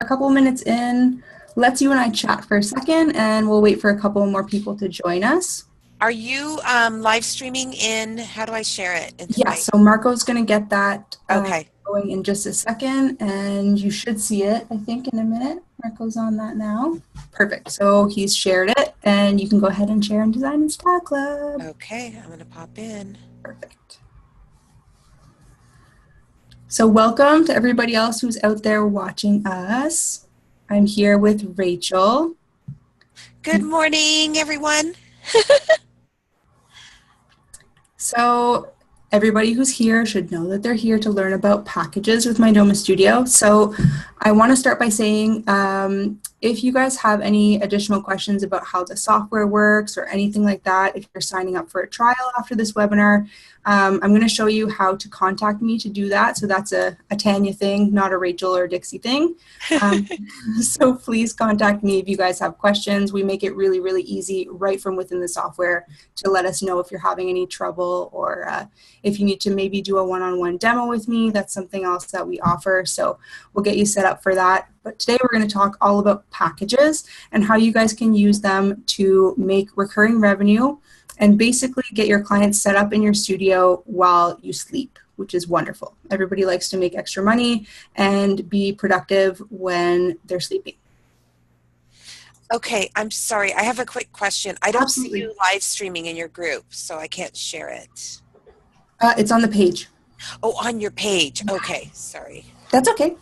a couple minutes in. Let's you and I chat for a second, and we'll wait for a couple more people to join us. Are you live streaming in, how do I share it? Yeah, so Marco's going to get that Okay. going in just a second, and you should see it, I think, in a minute. Marco's on that now. Perfect. So he's shared it, and you can go ahead and share in Design and Style Club. Okay, I'm going to pop in. Perfect. So welcome to everybody else who's out there watching us. I'm here with Rachel. Good morning, everyone. So everybody who's here should know that they're here to learn about packages with Mydoma Studio. So I want to start by saying if you guys have any additional questions about how the software works or anything like that, if you're signing up for a trial after this webinar, I'm going to show you how to contact me to do that. So that's a Tanya thing, not a Rachel or Dixie thing. So please contact me if you guys have questions. We make it really, really easy right from within the software to let us know if you're having any trouble or if you need to maybe do a one-on-one demo with me. That's something else that we offer. So we'll get you set up for that. But today we're going to talk all about packages and how you guys can use them to make recurring revenue and basically get your clients set up in your studio while you sleep, which is wonderful. Everybody likes to make extra money and be productive when they're sleeping. Okay, I'm sorry. I have a quick question. I don't Absolutely. see you live streaming in your group, so I can't share it. It's on the page. Oh, on your page. Okay, sorry. That's okay.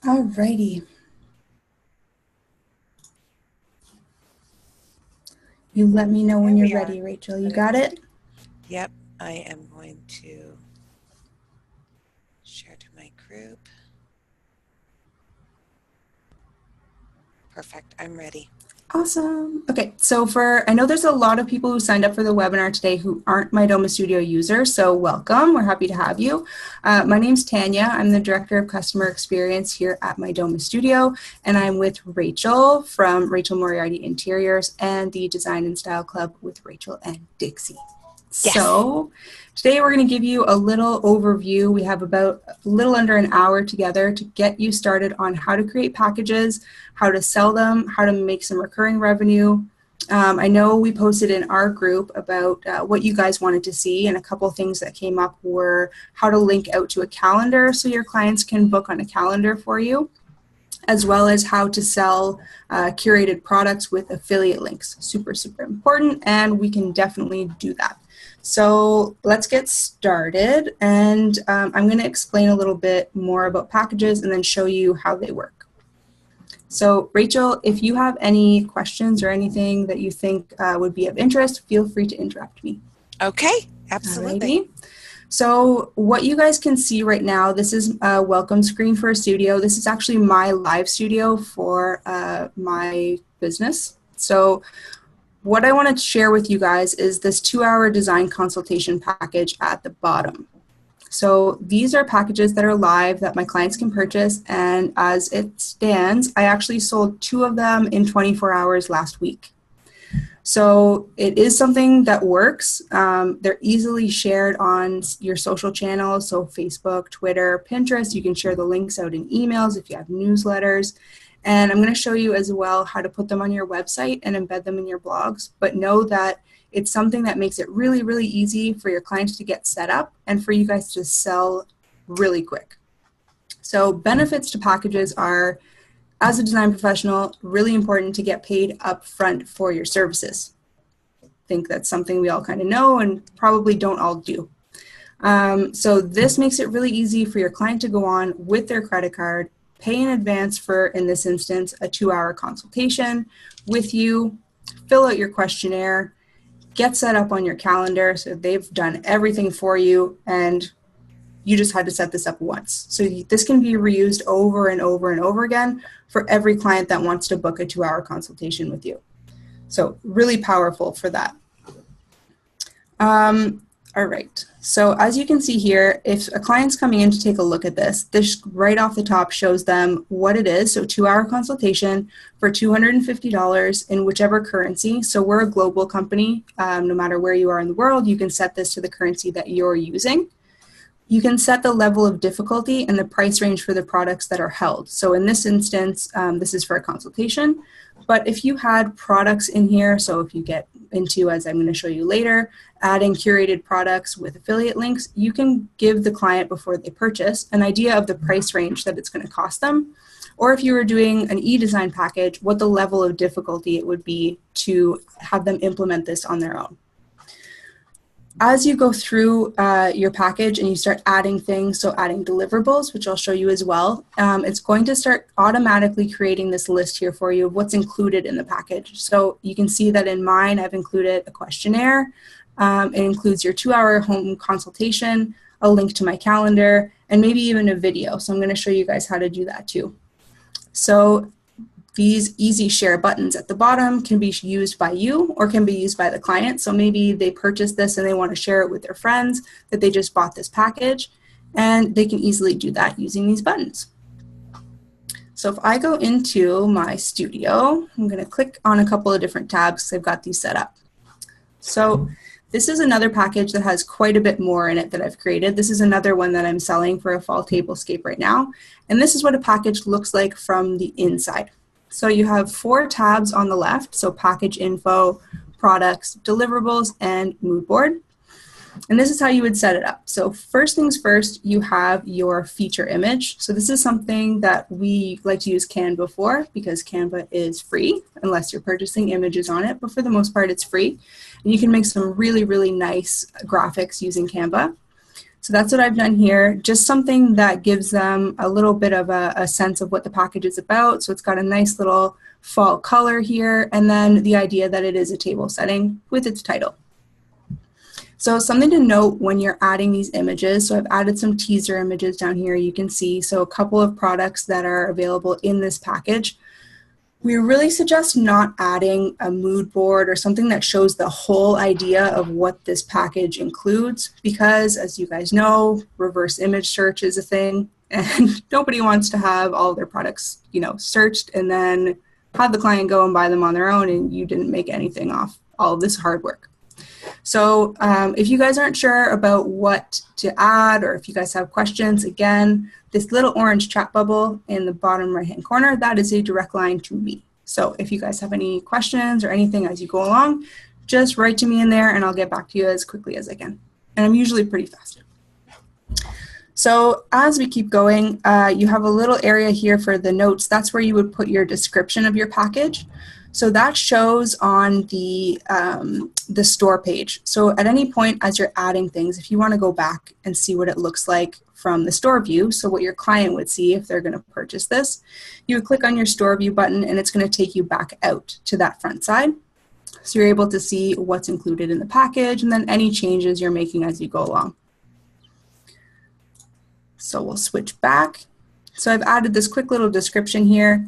Alrighty. You let me know when you're ready, Rachel. You got it? Yep, I am going to share to my group. Perfect, I'm ready. Awesome. Okay, so I know there's a lot of people who signed up for the webinar today who aren't Mydoma Studio users, so welcome. We're happy to have you. My name's Tanya. I'm the Director of Customer Experience here at Mydoma Studio, and I'm with Rachel from Rachel Moriarty Interiors and the Design and Style Club with Rachel and Dixie. Yes. So today we're going to give you a little overview. We have about a little under an hour together to get you started on how to create packages, how to sell them, how to make some recurring revenue. I know we posted in our group about what you guys wanted to see, and a couple things that came up were how to link out to a calendar so your clients can book on a calendar for you, as well as how to sell curated products with affiliate links. Super, super important, and we can definitely do that. So let's get started, and I'm going to explain a little bit more about packages and then show you how they work. So Rachel, if you have any questions or anything that you think would be of interest, feel free to interrupt me. Okay, absolutely. Alrighty. So what you guys can see right now, this is a welcome screen for a studio. This is actually my live studio for my business. So what I want to share with you guys is this 2-hour design consultation package at the bottom. So these are packages that are live that my clients can purchase, and as it stands, I actually sold 2 of them in 24 hours last week. So it is something that works. They're easily shared on your social channels, so Facebook, Twitter, Pinterest. You can share the links out in emails if you have newsletters. And I'm going to show you as well how to put them on your website and embed them in your blogs. But know that it's something that makes it really, really easy for your clients to get set up and for you guys to sell really quick. So benefits to packages are, as a design professional, really important to get paid upfront for your services. I think that's something we all kind of know and probably don't all do. So this makes it really easy for your client to go on with their credit card, pay in advance for, in this instance, a 2-hour consultation with you, fill out your questionnaire, get set up on your calendar. So they've done everything for you and you just had to set this up once. So this can be reused over and over and over again for every client that wants to book a 2-hour consultation with you. So really powerful for that. All right, so as you can see here, if a client's coming in to take a look at this right off the top shows them what it is. So 2-hour consultation for $250 in whichever currency. So we're a global company. No matter where you are in the world, you can set this to the currency that you're using. You can set the level of difficulty and the price range for the products that are held. So in this instance, this is for a consultation. But if you had products in here, so if you get into, as I'm going to show you later, adding curated products with affiliate links, you can give the client, before they purchase, an idea of the price range that it's going to cost them. Or if you were doing an e-design package, what the level of difficulty it would be to have them implement this on their own. As you go through your package and you start adding things, so adding deliverables, which I'll show you as well, it's going to start automatically creating this list here for you of what's included in the package. So you can see that in mine, I've included a questionnaire. It includes your 2-hour home consultation, a link to my calendar, and maybe even a video. So I'm going to show you guys how to do that too. So these easy share buttons at the bottom can be used by you or can be used by the client. So maybe they purchased this and they want to share it with their friends that they just bought this package, and they can easily do that using these buttons. So if I go into my studio, I'm going to click on a couple of different tabs because I've got these set up. So this is another package that has quite a bit more in it that I've created. This is another one that I'm selling for a fall tablescape right now. And this is what a package looks like from the inside. So you have 4 tabs on the left, so package info, products, deliverables, and mood board. And this is how you would set it up. So first things first, you have your feature image. So this is something that we like to use Canva for because Canva is free unless you're purchasing images on it, but for the most part it's free. And you can make some really, really nice graphics using Canva. So that's what I've done here, just something that gives them a little bit of a sense of what the package is about. So it's got a nice little fall color here, and then the idea that it is a table setting with its title. So something to note when you're adding these images, so I've added some teaser images down here you can see, so a couple of products that are available in this package. We really suggest not adding a mood board or something that shows the whole idea of what this package includes because, as you guys know, reverse image search is a thing and nobody wants to have all their products, searched and then have the client go and buy them on their own and you didn't make anything off all of this hard work. So if you guys aren't sure about what to add or if you guys have questions, again, this little orange chat bubble in the bottom right-hand corner, that is a direct line to me. So if you guys have any questions or anything as you go along, just write to me in there and I'll get back to you as quickly as I can. And I'm usually pretty fast. So as we keep going, you have a little area here for the notes. That's where you would put your description of your package. So that shows on the store page. So at any point as you're adding things, if you want to go back and see what it looks like from the store view, so what your client would see if they're going to purchase this, you would click on your store view button and it's going to take you back out to that front side. So you're able to see what's included in the package and then any changes you're making as you go along. So we'll switch back. So I've added this quick little description here.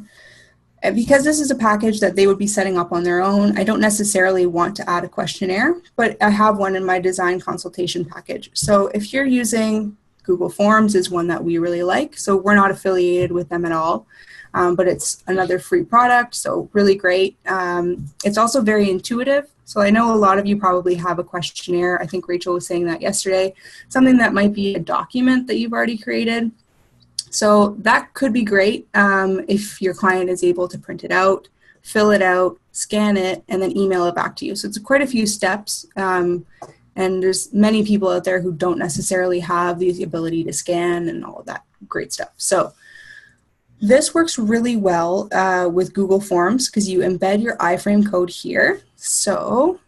Because this is a package that they would be setting up on their own, I don't necessarily want to add a questionnaire, but I have one in my design consultation package. So if you're using Google Forms is one that we really like. So we're not affiliated with them at all, but it's another free product, so really great. It's also very intuitive. So I know a lot of you probably have a questionnaire. I think Rachel was saying that yesterday, something that might be a document that you've already created. So that could be great if your client is able to print it out, fill it out, scan it, and then email it back to you. So it's quite a few steps, and there's many people out there who don't necessarily have the ability to scan and all of that great stuff. So this works really well with Google Forms because you embed your iframe code here. So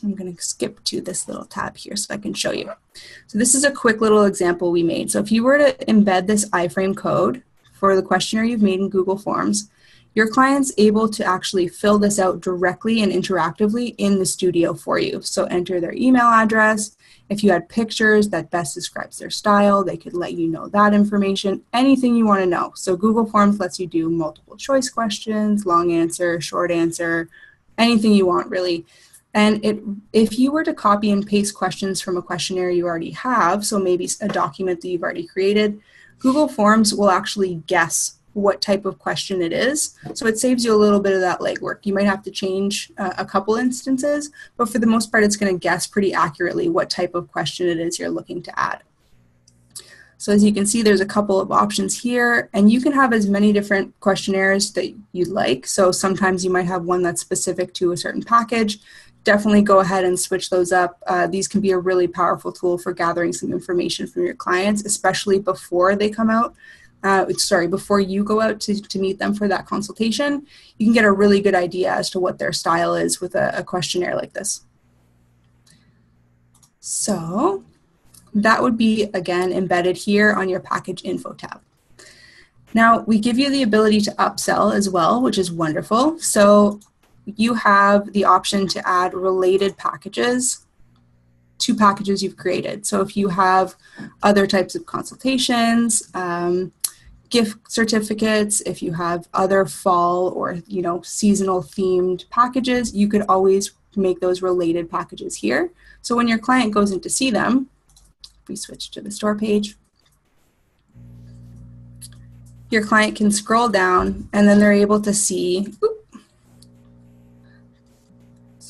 I'm going to skip to this little tab here so I can show you. So this is a quick little example we made. So if you were to embed this iframe code for the questionnaire you've made in Google Forms, your client's able to actually fill this out directly and interactively in the studio for you. So enter their email address. If you had pictures that best describes their style, they could let you know that information, anything you want to know. So Google Forms lets you do multiple choice questions, long answer, short answer, anything you want really. And if you were to copy and paste questions from a questionnaire you already have, so maybe a document that you've already created, Google Forms will actually guess what type of question it is. So it saves you a little bit of that legwork. You might have to change a couple instances, but for the most part, it's going to guess pretty accurately what type of question it is you're looking to add. So as you can see, there's a couple of options here, and you can have as many different questionnaires that you'd like. So sometimes you might have one that's specific to a certain package. Definitely go ahead and switch those up. These can be a really powerful tool for gathering some information from your clients, especially before they come out. Before you go out to meet them for that consultation. You can get a really good idea as to what their style is with a questionnaire like this. So that would be, again, embedded here on your package info tab. Now, we give you the ability to upsell as well, which is wonderful. So you have the option to add related packages to packages you've created. So if you have other types of consultations, gift certificates, if you have other fall or seasonal themed packages, you could always make those related packages here. So when your client goes in to see them, if we switch to the store page, your client can scroll down and then they're able to see,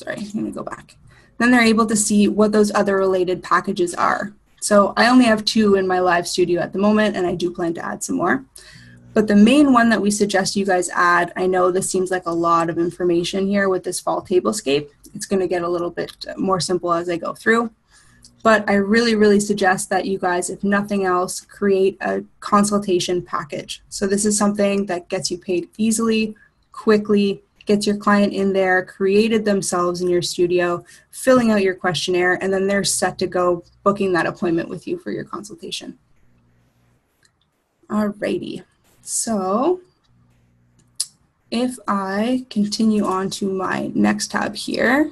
I'm gonna go back. Then they're able to see what those other related packages are. So I only have 2 in my live studio at the moment, and I do plan to add some more. But the main one that we suggest you guys add, I know this seems like a lot of information here with this fall tablescape. It's going to get a little bit more simple as I go through. But I really, really suggest that you guys, if nothing else, create a consultation package. So this is something that gets you paid easily, quickly, gets your client in there, created themselves in your studio, filling out your questionnaire, and then they're set to go booking that appointment with you for your consultation. Alrighty, so if I continue on to my next tab here,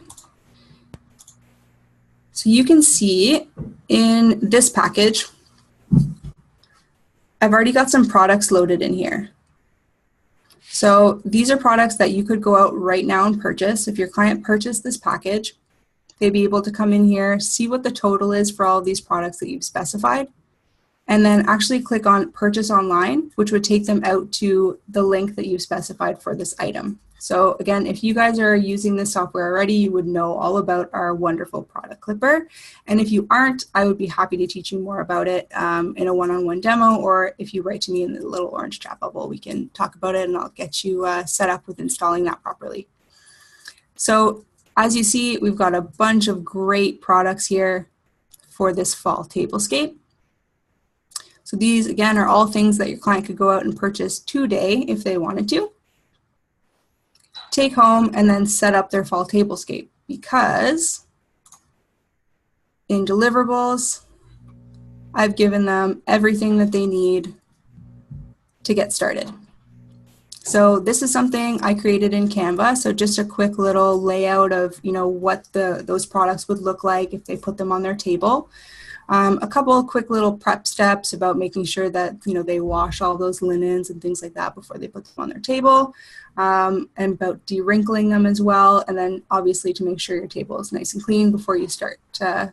so you can see in this package, I've already got some products loaded in here. So these are products that you could go out right now and purchase. If your client purchased this package, they'd be able to come in here, see what the total is for all of these products that you've specified, and then actually click on Purchase Online, which would take them out to the link that you've specified for this item. So again, if you guys are using this software already, you would know all about our wonderful product clipper. And if you aren't, I would be happy to teach you more about it in a one-on-one demo, or if you write to me in the little orange chat bubble, we can talk about it and I'll get you set up with installing that properly. So as you see, we've got a bunch of great products here for this fall tablescape. So these, again, are all things that your client could go out and purchase today if they wanted to, take home, and then set up their fall tablescape, because in deliverables, I've given them everything that they need to get started. So this is something I created in Canva. So just a quick little layout of what those products would look like if they put them on their table. A couple of quick little prep steps about making sure that they wash all those linens and things like that before they put them on their table, and about de-wrinkling them as well, and then obviously to make sure your table is nice and clean before you start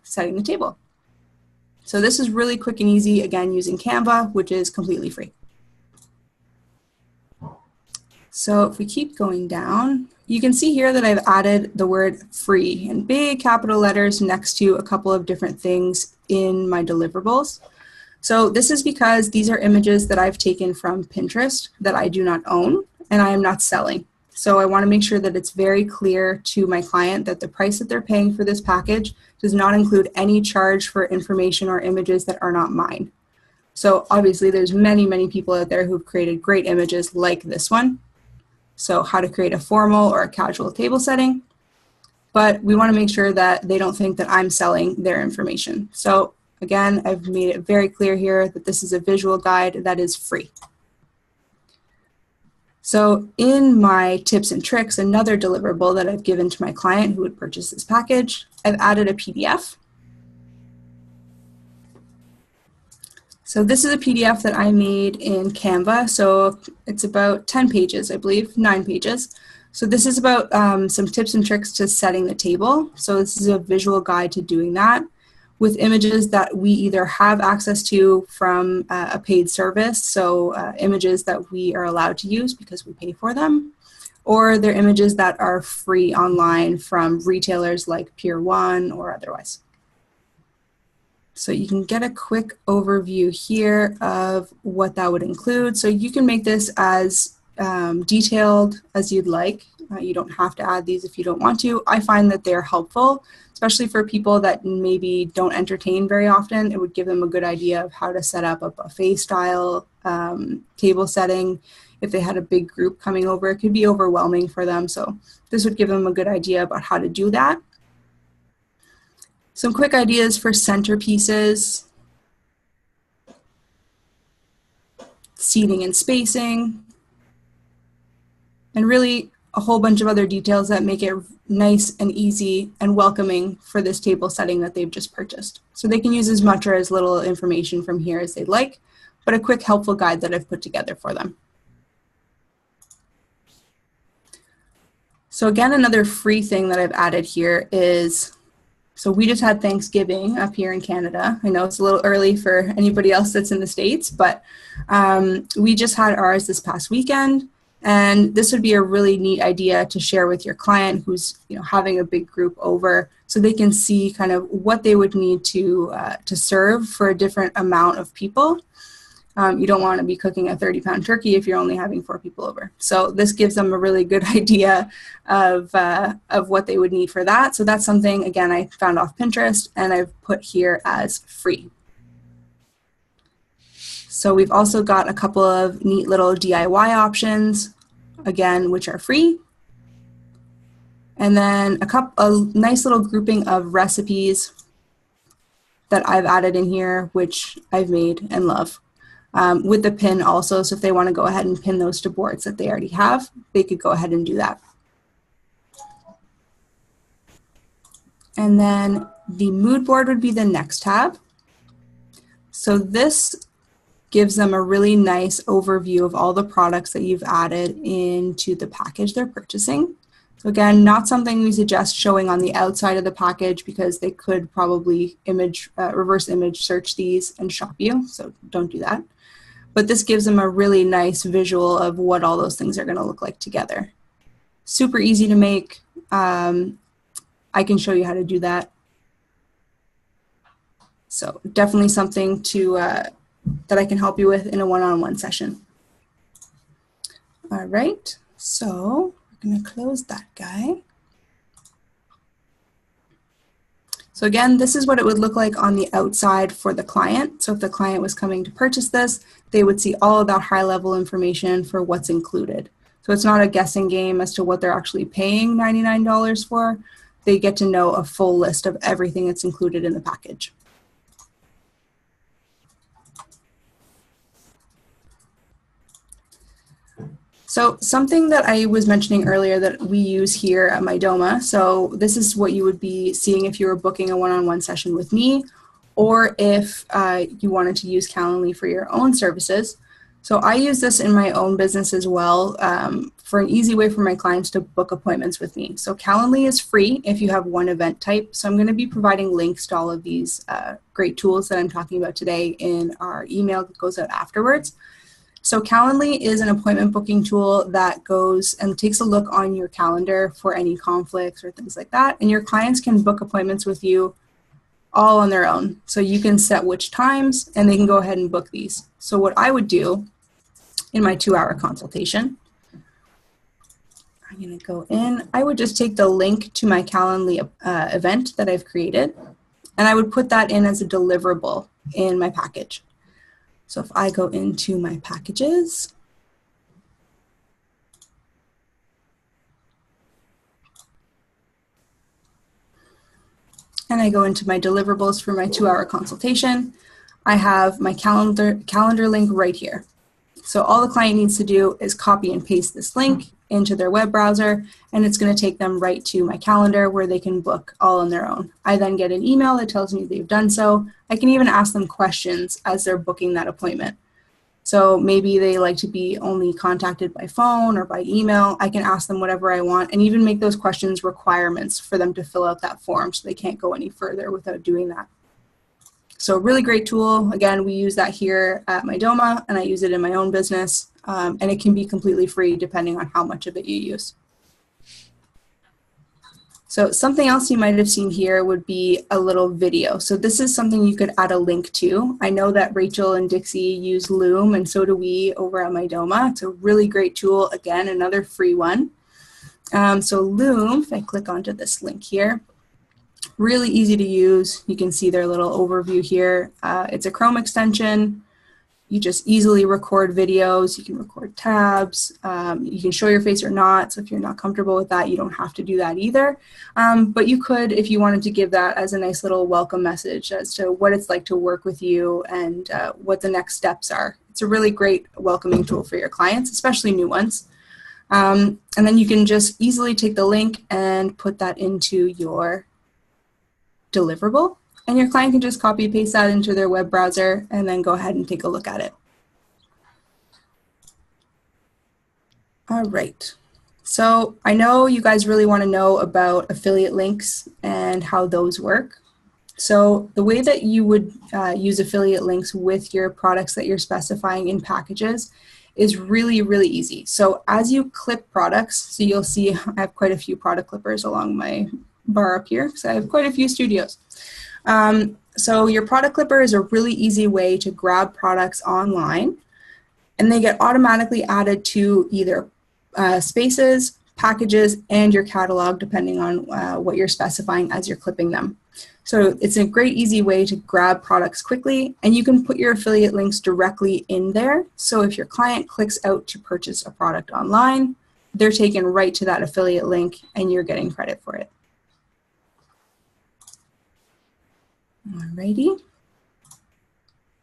setting the table. So this is really quick and easy, again, using Canva, which is completely free. So if we keep going down, you can see here that I've added the word free in big capital letters next to a couple of different things in my deliverables. So this is because these are images that I've taken from Pinterest that I do not own and I am not selling. So I want to make sure that it's very clear to my client that the price that they're paying for this package does not include any charge for information or images that are not mine. So obviously there's many, many people out there who've created great images like this one. So how to create a formal or a casual table setting. But we want to make sure that they don't think that I'm selling their information. So again, I've made it very clear here that this is a visual guide that is free. So in my tips and tricks, another deliverable that I've given to my client who would purchase this package, I've added a PDF. So this is a PDF that I made in Canva. So it's about 10 pages, I believe, 9 pages. So this is about some tips and tricks to setting the table. So this is a visual guide to doing that with images that we either have access to from a paid service, so images that we are allowed to use because we pay for them, or they're images that are free online from retailers like Pier 1 or otherwise. So you can get a quick overview here of what that would include. So you can make this as detailed as you'd like. You don't have to add these if you don't want to. I find that they're helpful, especially for people that maybe don't entertain very often. It would give them a good idea of how to set up a buffet style table setting. If they had a big group coming over, it could be overwhelming for them. So this would give them a good idea about how to do that. Some quick ideas for centerpieces, seating and spacing, and really a whole bunch of other details that make it nice and easy and welcoming for this table setting that they've just purchased. So they can use as much or as little information from here as they'd like, but a quick helpful guide that I've put together for them. So again, another free thing that I've added here is, so we just had Thanksgiving up here in Canada. I know it's a little early for anybody else that's in the States, but we just had ours this past weekend. And this would be a really neat idea to share with your client who's having a big group over, so they can see kind of what they would need to serve for a different amount of people. You don't want to be cooking a 30-pound turkey if you're only having 4 people over. So this gives them a really good idea of what they would need for that. So that's something, again, I found off Pinterest and I've put here as free. So we've also got a couple of neat little DIY options, again, which are free. And then a nice little grouping of recipes that I've added in here, which I've made and love. With the pin also, so if they want to go ahead and pin those to boards that they already have, they could go ahead and do that. And then the mood board would be the next tab. So this gives them a really nice overview of all the products that you've added into the package they're purchasing. So again, not something we suggest showing on the outside of the package because they could probably reverse image search these and shop you, so don't do that. But this gives them a really nice visual of what all those things are going to look like together. Super easy to make. I can show you how to do that. So definitely something that I can help you with in a one-on-one session. All right, so we're going to close that guy. So again, this is what it would look like on the outside for the client. So if the client was coming to purchase this, they would see all of that high-level information for what's included. So it's not a guessing game as to what they're actually paying $99 for. They get to know a full list of everything that's included in the package. So something that I was mentioning earlier that we use here at Mydoma, so this is what you would be seeing if you were booking a one-on-one session with me, or if you wanted to use Calendly for your own services. So I use this in my own business as well for an easy way for my clients to book appointments with me. So Calendly is free if you have one event type. So I'm going to be providing links to all of these great tools that I'm talking about today in our email that goes out afterwards. So Calendly is an appointment booking tool that goes and takes a look on your calendar for any conflicts or things like that. And your clients can book appointments with you all on their own. So you can set which times and they can go ahead and book these. So what I would do in my 2-hour consultation, I'm going to go in. I would just take the link to my Calendly event that I've created, and I would put that in as a deliverable in my package. So if I go into my packages, and I go into my deliverables for my 2-hour consultation, I have my calendar link right here. So all the client needs to do is copy and paste this link into their web browser, and it's going to take them right to my calendar where they can book all on their own. I then get an email that tells me they've done so. I can even ask them questions as they're booking that appointment. So maybe they like to be only contacted by phone or by email. I can ask them whatever I want and even make those questions requirements for them to fill out that form so they can't go any further without doing that. So really great tool. Again, we use that here at Mydoma, and I use it in my own business, and it can be completely free depending on how much of it you use. So something else you might have seen here would be a little video. So this is something you could add a link to. I know that Rachel and Dixie use Loom, and so do we over at Mydoma. It's a really great tool. Again, another free one. So Loom, if I click onto this link here, really easy to use. You can see their little overview here. It's a Chrome extension. You just easily record videos. You can record tabs. You can show your face or not. So if you're not comfortable with that, you don't have to do that either. But you could, if you wanted to give that as a nice little welcome message as to what it's like to work with you and what the next steps are. It's a really great welcoming tool for your clients, especially new ones. And then you can just easily take the link and put that into your deliverable. And your client can just copy paste that into their web browser and then go ahead and take a look at it. All right. So I know you guys really want to know about affiliate links and how those work. So the way that you would use affiliate links with your products that you're specifying in packages is really, really easy. So as you clip products, so you'll see I have quite a few product clippers along my bar up here because I have quite a few studios. So your product clipper is a really easy way to grab products online, and they get automatically added to either spaces, packages, and your catalog, depending on what you're specifying as you're clipping them. So it's a great, easy way to grab products quickly, and you can put your affiliate links directly in there. So if your client clicks out to purchase a product online, they're taken right to that affiliate link, and you're getting credit for it. Alrighty.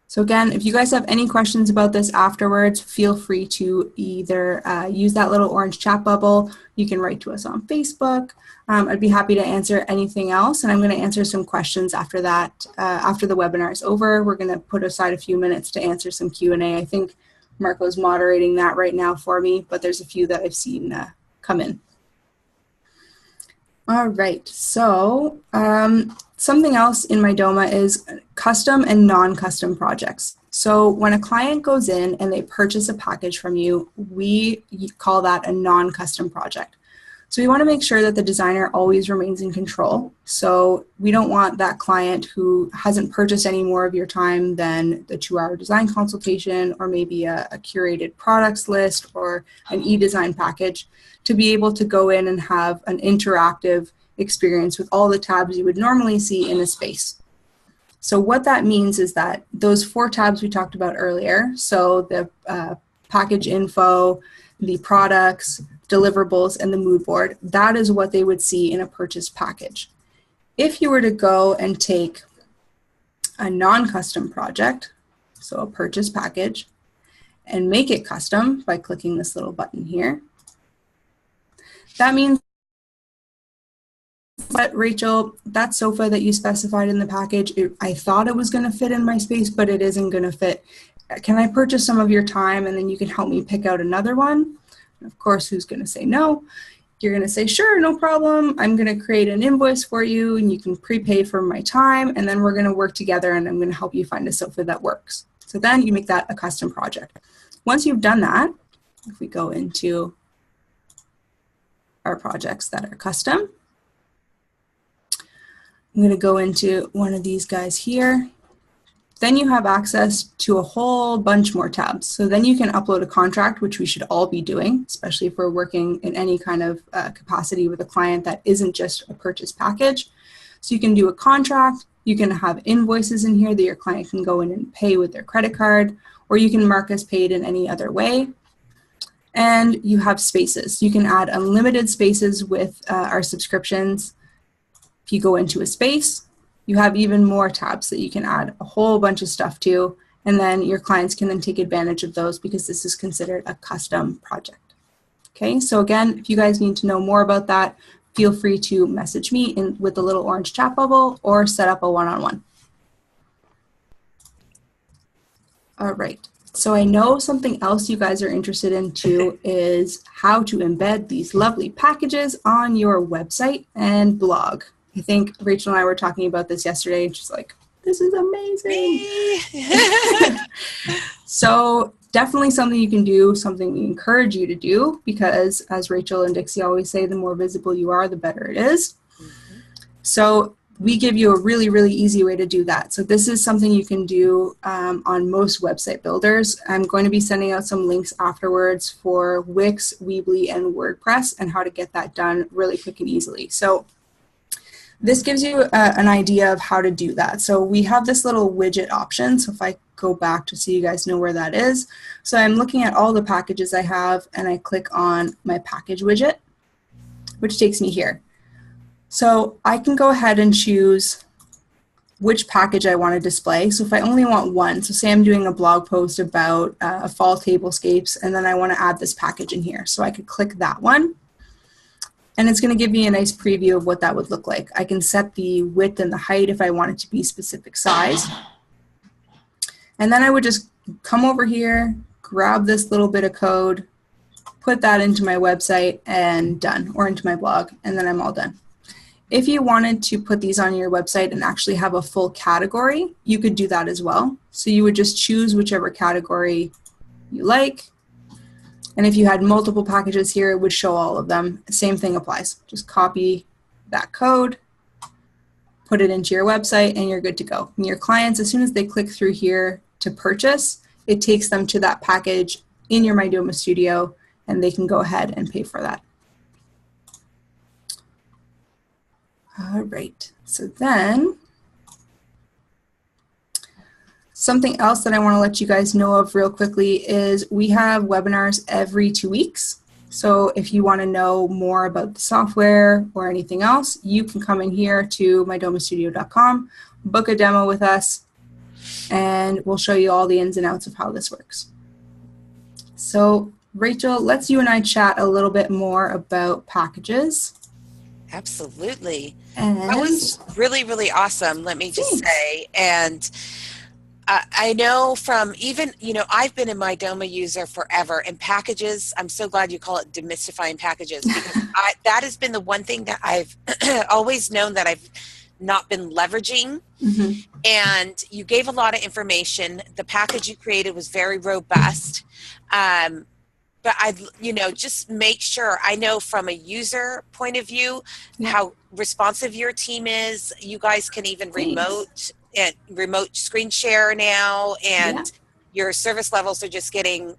So again, if you guys have any questions about this afterwards, feel free to either use that little orange chat bubble. You can write to us on Facebook. I'd be happy to answer anything else, and I'm going to answer some questions after that. After the webinar is over, we're going to put aside a few minutes to answer some Q&A. I think Marco's moderating that right now for me, but there's a few that I've seen come in. All right, so something else in Mydoma is custom and non-custom projects. So when a client goes in and they purchase a package from you, we call that a non-custom project. So we want to make sure that the designer always remains in control. So we don't want that client who hasn't purchased any more of your time than the 2-hour design consultation or maybe a curated products list or an e-design package to be able to go in and have an interactive experience with all the tabs you would normally see in a space. So what that means is that those 4 tabs we talked about earlier, so the package info, the products, deliverables, and the mood board, that is what they would see in a purchase package. If you were to go and take a non-custom project, so a purchase package, and make it custom by clicking this little button here, that means but Rachel, that sofa that you specified in the package, I thought it was going to fit in my space, but it isn't going to fit. Can I purchase some of your time and then you can help me pick out another one? And of course, who's going to say no? You're going to say, sure, no problem. I'm going to create an invoice for you and you can prepay for my time, and then we're going to work together and I'm going to help you find a sofa that works. So then you make that a custom project. Once you've done that, if we go into our projects that are custom, I'm going to go into one of these guys here. Then you have access to a whole bunch more tabs. So then you can upload a contract, which we should all be doing, especially if we're working in any kind of capacity with a client that isn't just a purchase package. So you can do a contract, you can have invoices in here that your client can go in and pay with their credit card, or you can mark as paid in any other way. And you have spaces. You can add unlimited spaces with our subscriptions. If you go into a space, you have even more tabs that you can add a whole bunch of stuff to, and then your clients can then take advantage of those because this is considered a custom project. Okay, so again, if you guys need to know more about that, feel free to message me with the little orange chat bubble or set up a one-on-one. All right, so I know something else you guys are interested in too is how to embed these lovely packages on your website and blog. I think Rachel and I were talking about this yesterday, and she's like, this is amazing. So definitely something you can do, something we encourage you to do, because as Rachel and Dixie always say, the more visible you are, the better it is. So we give you a really, really easy way to do that. So this is something you can do on most website builders. I'm going to be sending out some links afterwards for Wix, Weebly, and WordPress and how to get that done really quick and easily. So this gives you an idea of how to do that. So we have this little widget option. So if I go back to so you guys know where that is. So I'm looking at all the packages I have and I click on my package widget, which takes me here. So I can go ahead and choose which package I want to display. So if I only want one, so say I'm doing a blog post about fall tablescapes, and then I want to add this package in here. So I could click that one, and it's going to give me a nice preview of what that would look like. I can set the width and the height if I want it to be specific size. And then I would just come over here, grab this little bit of code, put that into my website, and done, or into my blog, and then I'm all done. If you wanted to put these on your website and actually have a full category, you could do that as well. So you would just choose whichever category you like. And if you had multiple packages here, it would show all of them. Same thing applies. Just copy that code, put it into your website, and you're good to go. And your clients, as soon as they click through here to purchase, it takes them to that package in your Mydoma Studio, and they can go ahead and pay for that. All right, so then something else that I want to let you guys know of real quickly is we have webinars every 2 weeks. So if you want to know more about the software or anything else, you can come in here to mydomastudio.com, book a demo with us, and we'll show you all the ins and outs of how this works. So Rachel, let's you and I chat a little bit more about packages. Absolutely. And that was really, really awesome, let me just say. And I know from even, I've been a Mydoma user forever, and packages, I'm so glad you call it demystifying packages, because that has been the one thing that I've always known that I've not been leveraging. Mm-hmm. And you gave a lot of information. The package you created was very robust. But just make sure, I know from a user point of view, how responsive your team is. You guys can even remote screen share now, and your service levels are just getting,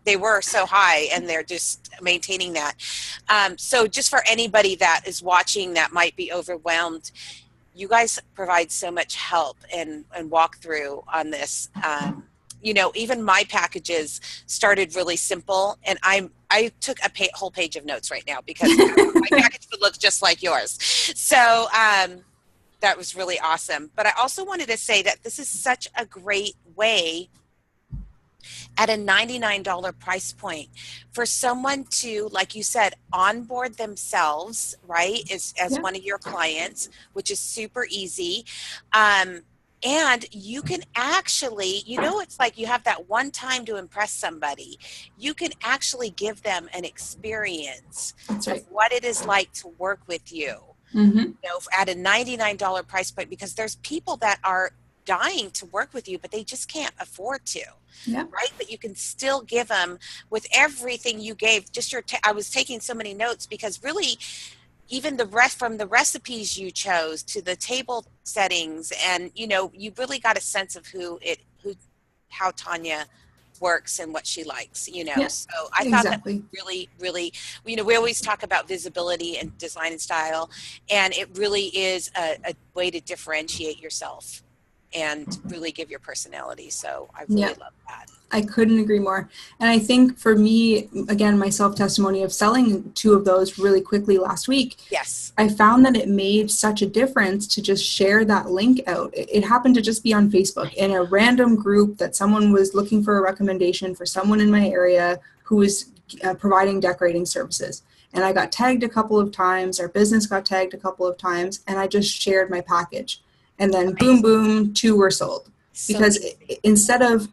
they were so high, and they're just maintaining that. So just for anybody that is watching that might be overwhelmed, you guys provide so much help and walkthrough on this. Even my packages started really simple, and I took a whole page of notes right now because my package would look just like yours. So that was really awesome. But I also wanted to say that this is such a great way at a $99 price point for someone to, like you said, onboard themselves, right, as one of your clients, which is super easy. And you can actually, it's like you have that one time to impress somebody. You can actually give them an experience of what it is like to work with you, at a $99 price point, because there's people that are dying to work with you, but they just can't afford to, right? But you can still give them with everything you gave. Just I was taking so many notes because really, even from the recipes you chose to the table settings, and you really got a sense of how Tanya works and what she likes, so I thought that was really, really, we always talk about visibility and design and style, and it really is a way to differentiate yourself and really give your personality. So I really love that. I couldn't agree more. And I think for me, again, my self-testimony of selling 2 of those really quickly last week, I found that it made such a difference to just share that link out. It happened to just be on Facebook in a random group that someone was looking for a recommendation for someone in my area who was providing decorating services. And I got tagged a couple of times, our business got tagged a couple of times, and I just shared my package. And then boom, boom, 2 were sold. Because instead of,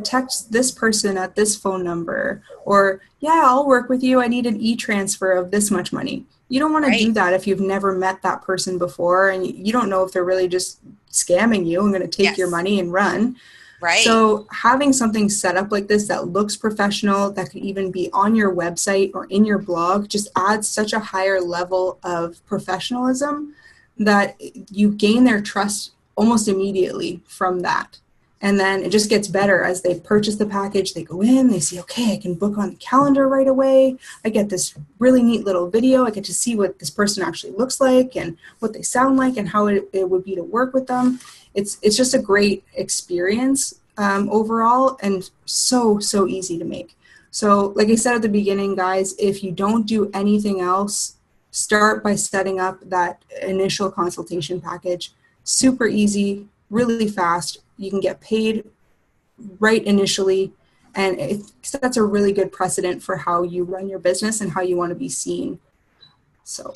text this person at this phone number, or, I'll work with you, I need an e-transfer of this much money. You don't want to do that if you've never met that person before, and you don't know if they're really just scamming you and going to take your money and run. Right. So having something set up like this that looks professional, that could even be on your website or in your blog, just adds such a higher level of professionalism that you gain their trust almost immediately from that. And then it just gets better as they purchase the package. They go in, they see, okay, I can book on the calendar right away. I get this really neat little video. I get to see what this person actually looks like and what they sound like and how it would be to work with them. It's just a great experience overall, and so easy to make. So like I said at the beginning, guys, if you don't do anything else, start by setting up that initial consultation package. Super easy, really fast. You can get paid right initially, and it sets a really good precedent for how you run your business and how you want to be seen. So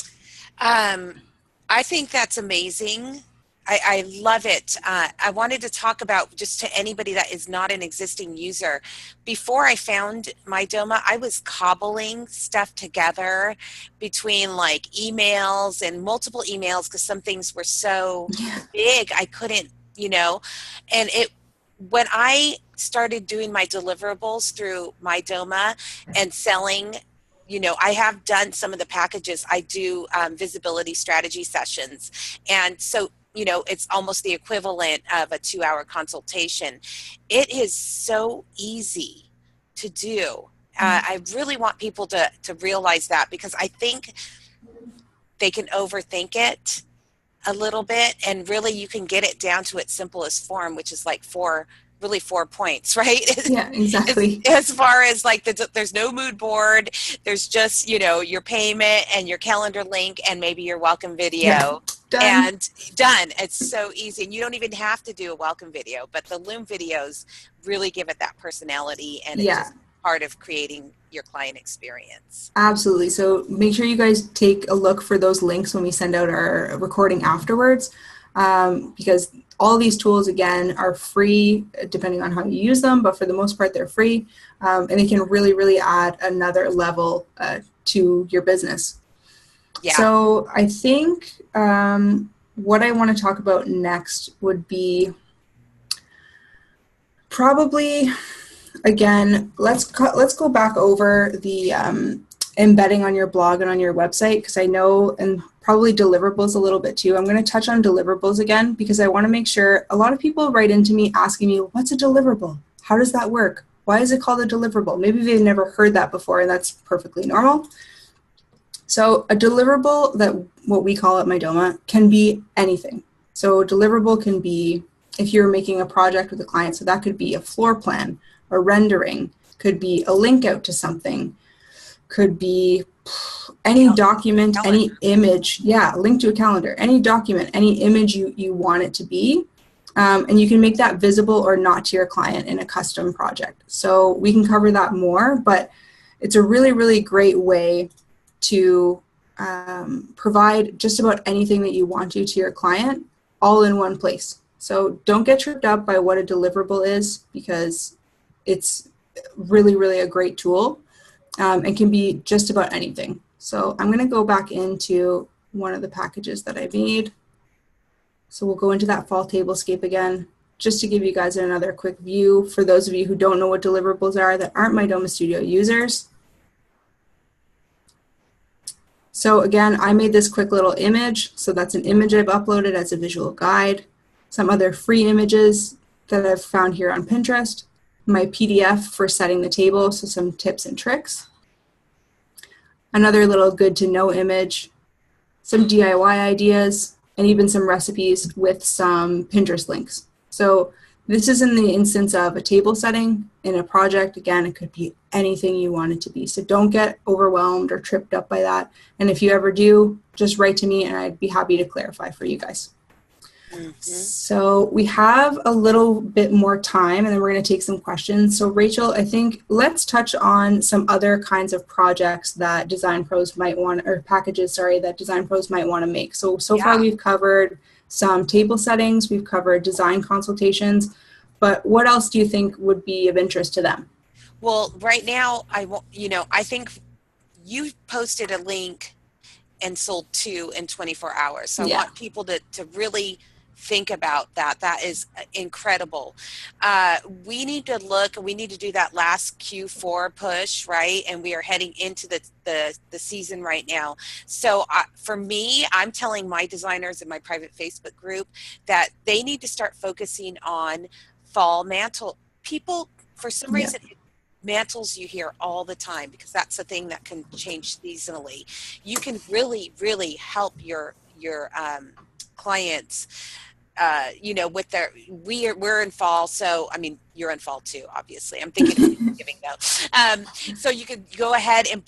I think that's amazing. I love it. I wanted to talk about, just to anybody that is not an existing user, before I found Mydoma, I was cobbling stuff together between like emails and multiple emails because some things were so big I couldn't, and when I started doing my deliverables through Mydoma and selling, I have done some of the packages. I do visibility strategy sessions. And so, it's almost the equivalent of a 2-hour consultation. It is so easy to do. I really want people to realize that, because I think they can overthink it a little bit, and really you can get it down to its simplest form, which is like 4 points, right? yeah, exactly. As far as like there's no mood board, there's just your payment and your calendar link and maybe your welcome video. Done. And done. It's so easy, and you don't even have to do a welcome video, but the Loom videos really give it that personality, and it's just part of creating your client experience. Absolutely. So make sure you guys take a look for those links when we send out our recording afterwards, because all these tools, again, are free depending on how you use them, but for the most part, they're free, and they can really add another level to your business. Yeah. So I think what I want to talk about next would be probably, again, let's go back over the embedding on your blog and on your website, because I know, and probably deliverables a little bit too. I'm going to touch on deliverables again, because I want to make sure. A lot of people write into me asking me, what's a deliverable? How does that work? Why is it called a deliverable? Maybe they've never heard that before, and that's perfectly normal. So a deliverable, that what we call at Mydoma, can be anything. So a deliverable can be, if you're making a project with a client, so that could be a floor plan, a rendering, could be a link out to something, could be any document, any image, link to a calendar, any document, any image you want it to be. And you can make that visible or not to your client in a custom project. So we can cover that more, but it's a really great way to provide just about anything that you want to your client all in one place. So don't get tripped up by what a deliverable is, because it's really a great tool, and can be just about anything. So I'm going to go back into one of the packages that I made. So we'll go into that fall tablescape again, just to give you guys another quick view for those of you who don't know what deliverables are, that aren't Mydoma Studio users. So again, I made this quick little image. So that's an image I've uploaded as a visual guide. Some other free images that I've found here on Pinterest. My PDF for setting the table, so some tips and tricks. Another little good to know image. Some DIY ideas, and even some recipes with some Pinterest links. So this is in the instance of a table setting in a project. Again, it could be anything you want it to be. So don't get overwhelmed or tripped up by that. And if you ever do, just write to me and I'd be happy to clarify for you guys. Mm-hmm. So we have a little bit more time, and then we're going to take some questions. So Rachel, I think let's touch on some other kinds of projects that design pros might want, or packages, sorry, that design pros might want to make. So far we've covered some table settings, we've covered design consultations, but what else do you think would be of interest to them? Well, right now, I think you posted a link and sold 2 in 24 hours. So I want people to really think about that. That is incredible. We need to do that last Q4 push, right? And we are heading into the season right now. So for me, I'm telling my designers in my private Facebook group that they need to start focusing on fall mantle. People, for some Yeah, reason, mantles you hear all the time because that's the thing that can change seasonally. You can really, really help your clients, with we're in fall. So, I mean, you're in fall too, obviously. I'm thinking of Thanksgiving though. So you could go ahead and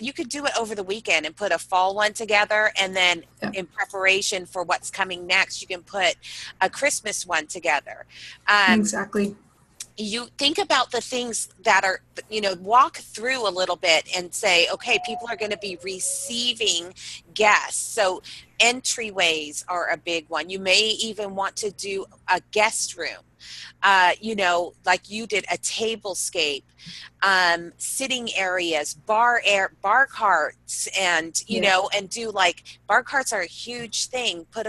you could do it over the weekend and put a fall one together. And then yeah, in preparation for what's coming next, you can put a Christmas one together. Um, exactly. you think about the things that are, walk through a little bit and say, okay, people are going to be receiving guests. So entryways are a big one. You may even want to do a guest room, like you did, a tablescape, sitting areas, bar carts, and Yeah, and do, like, bar carts are a huge thing. Put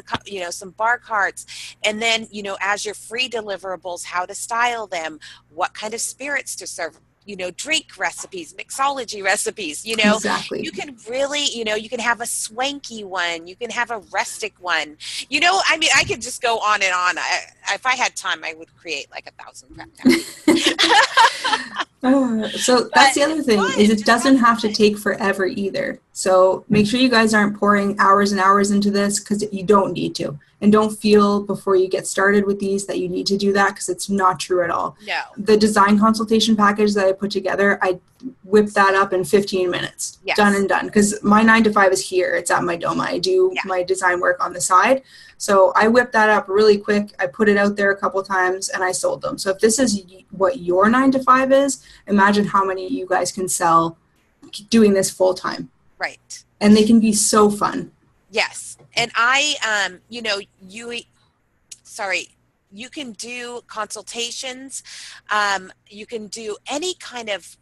some bar carts, and then as your free deliverables, how to style them, what kind of spirits to serve, drink recipes, mixology recipes. exactly. You can really, you can have a swanky one, you can have a rustic one. I mean, I could just go on and on. If I had time, I would create like 1,000 packages. So that's But the other it's thing is fun. it Just have doesn't have to fun. take forever either. So make sure you guys aren't pouring hours and hours into this because you don't need to. And don't feel before you get started with these that you need to do that because it's not true at all. No. The design consultation package that I put together, I whipped that up in 15 minutes. Done Yes. and done. Because my 9 to 5 is here. It's at Mydoma. I do Yeah. my design work on the side. So I whipped that up really quick. I put it out there a couple times and I sold them. So if this is what your 9 to 5 is, imagine how many you guys can sell doing this full time. Right. And they can be so fun. Yes. And you can do consultations. You can do any kind of,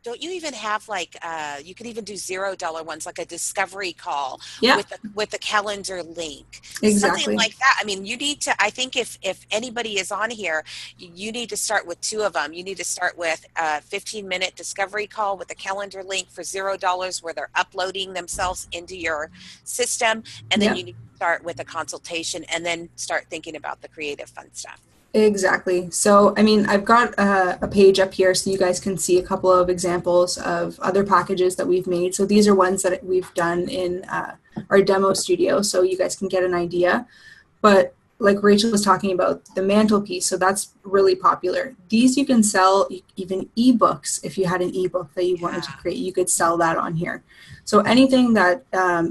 don't you even have, like, you could even do $0 ones, like a discovery call Yeah, with a calendar link, something exactly. like that. I mean, you need to, I think if anybody is on here, you need to start with two of them. You need to start with a 15-minute discovery call with a calendar link for $0 where they're uploading themselves into your system. And then Yeah. you need to start with a consultation and then start thinking about the creative fun stuff. Exactly. So, I mean, I've got a page up here so you guys can see a couple of examples of other packages that we've made. So these are ones that we've done in our demo studio so you guys can get an idea. But like Rachel was talking about, the mantelpiece, so that's really popular. These you can sell, even ebooks. If you had an ebook that you wanted to Yeah. create, you could sell that on here. So anything that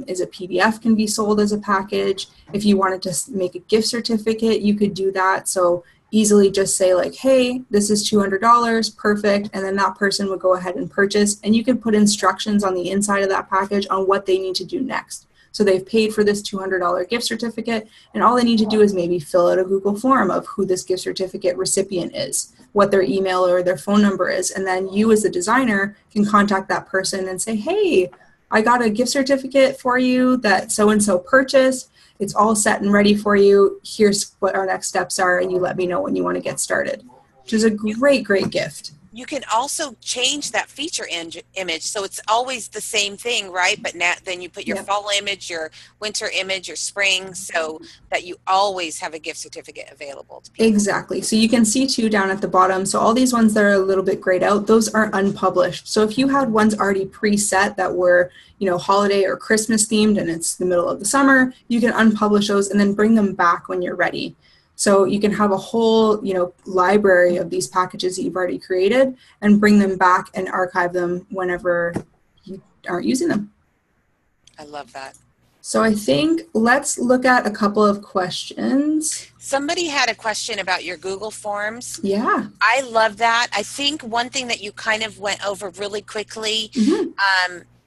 is a PDF can be sold as a package. If you wanted to make a gift certificate, you could do that. So easily just say like, hey, this is $200, perfect. And then that person would go ahead and purchase. And you could put instructions on the inside of that package on what they need to do next. So they've paid for this $200 gift certificate, and all they need to do is maybe fill out a Google form of who this gift certificate recipient is, what their email or their phone number is, and then you as the designer can contact that person and say, hey, I got a gift certificate for you that so-and-so purchased. It's all set and ready for you. Here's what our next steps are, and you let me know when you want to get started, which is a great, great gift. You can also change that feature image, so it's always the same thing, right? But now then you put your Yep. fall image, your winter image, your spring, so that you always have a gift certificate available to people. Exactly. So you can see two down at the bottom. So all these ones that are a little bit grayed out, those are unpublished. So if you had ones already preset that were, holiday or Christmas themed and it's the middle of the summer, you can unpublish those and then bring them back when you're ready. So you can have a whole, library of these packages that you've already created and bring them back and archive them whenever you aren't using them. I love that. So I think let's look at a couple of questions. Somebody had a question about your Google Forms. Yeah. I love that. I think one thing that you kind of went over really quickly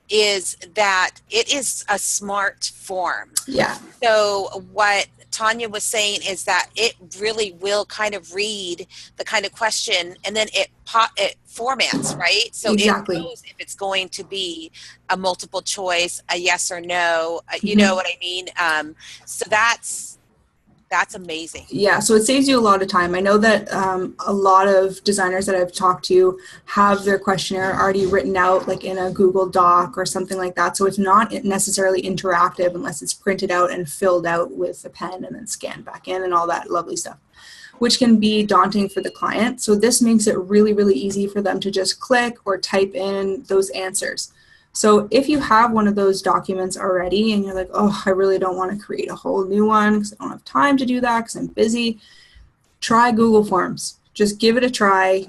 is that it is a smart form. Yeah. So what Tanya was saying is that it really will kind of read the kind of question and then it formats, right? So Exactly. it knows if it's going to be a multiple choice, a yes or no, you know what I mean? So that's That's amazing. Yeah, so it saves you a lot of time. I know that a lot of designers that I've talked to have their questionnaire already written out like in a Google Doc or something like that. So it's not necessarily interactive unless it's printed out and filled out with a pen and then scanned back in and all that lovely stuff, which can be daunting for the client. So this makes it really, really easy for them to just click or type in those answers. So if you have one of those documents already and you're like, oh, I really don't want to create a whole new one because I don't have time to do that because I'm busy, try Google Forms. Just give it a try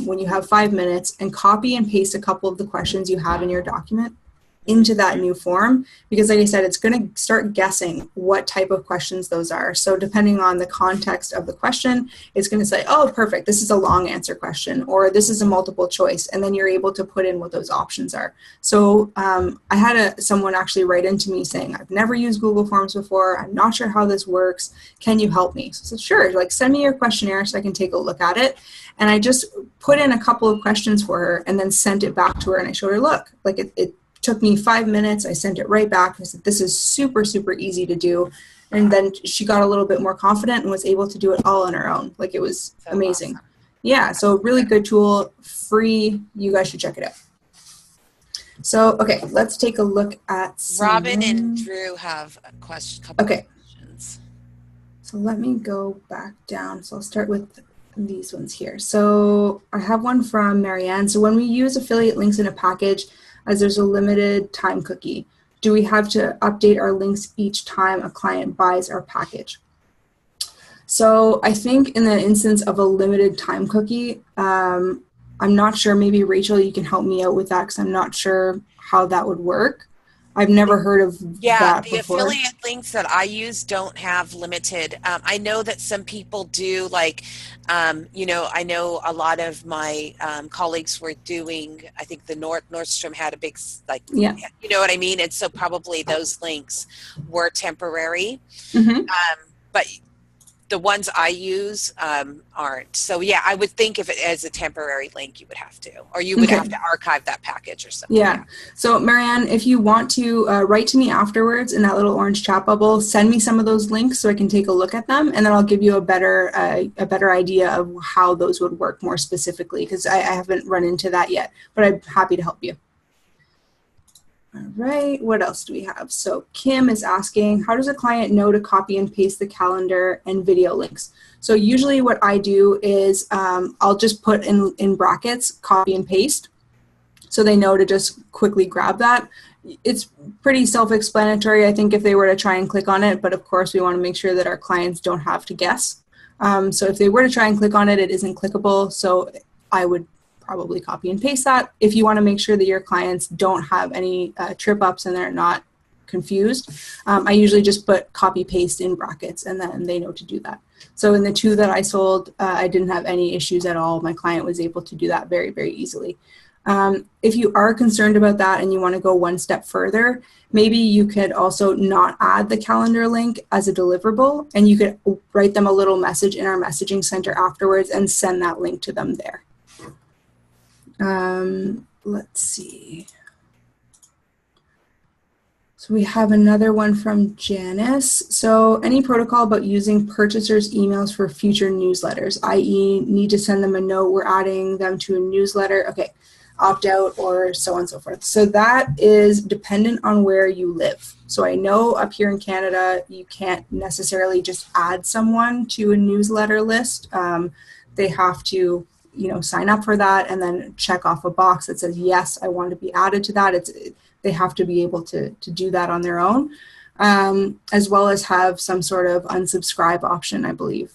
when you have 5 minutes and copy and paste a couple of the questions you have in your document into that new form, because like I said, it's going to start guessing what type of questions those are. So depending on the context of the question, it's going to say, oh, perfect, this is a long answer question, or this is a multiple choice, and then you're able to put in what those options are. So I had someone actually write into me saying, I've never used Google Forms before, I'm not sure how this works, can you help me? So I said, sure, like send me your questionnaire so I can take a look at it. And I just put in a couple of questions for her and then sent it back to her, and I showed her, look, like it took me 5 minutes. I sent it right back. I said, this is super, super easy to do. And then she got a little bit more confident and was able to do it all on her own. Like it was So amazing. awesome. Yeah, so really good tool, free. You guys should check it out. So, okay, let's take a look at Robin and Drew have a question. Couple Okay. questions. So let me go back down. So I'll start with these ones here. So I have one from Marianne. So when we use affiliate links in a package, as there's a limited time cookie, do we have to update our links each time a client buys our package? So I think in the instance of a limited time cookie, I'm not sure, maybe Rachel, you can help me out with that because I'm not sure how that would work. I've never heard of that The before. affiliate links that I use don't have limited. I know that some people do, like, I know a lot of my colleagues were doing, I think the Nordstrom had a big, like, Yeah. you know what I mean? And so probably those links were temporary. Mm-hmm. But the ones I use aren't. So yeah, I would think if it is a temporary link, you would have to, or you would have to archive that package or something. Yeah. So Marianne, if you want to write to me afterwards in that little orange chat bubble, send me some of those links so I can take a look at them, and then I'll give you a better idea of how those would work more specifically, because I haven't run into that yet, but I'm happy to help you. All right, what else do we have? So Kim is asking, how does a client know to copy and paste the calendar and video links? So usually what I do is I'll just put in brackets, copy and paste, so they know to just quickly grab that. It's pretty self-explanatory, I think, if they were to try and click on it, but of course we want to make sure that our clients don't have to guess. So if they were to try and click on it, it isn't clickable, so I would probably copy and paste that. If you want to make sure that your clients don't have any trip ups and they're not confused, I usually just put copy paste in brackets and then they know to do that. So in the 2 that I sold, I didn't have any issues at all. My client was able to do that very, very easily. If you are concerned about that and you want to go one step further, maybe you could also not add the calendar link as a deliverable, and you could write them a little message in our messaging center afterwards and send that link to them there. Let's see. So we have another one from Janice. So any protocol about using purchasers' emails for future newsletters, i.e. need to send them a note, we're adding them to a newsletter, okay, opt out or so on and so forth. So that is dependent on where you live. So I know up here in Canada, you can't necessarily just add someone to a newsletter list. They have to sign up for that and then check off a box that says, yes, I want to be added to that. They have to be able to do that on their own, as well as have some sort of unsubscribe option, I believe.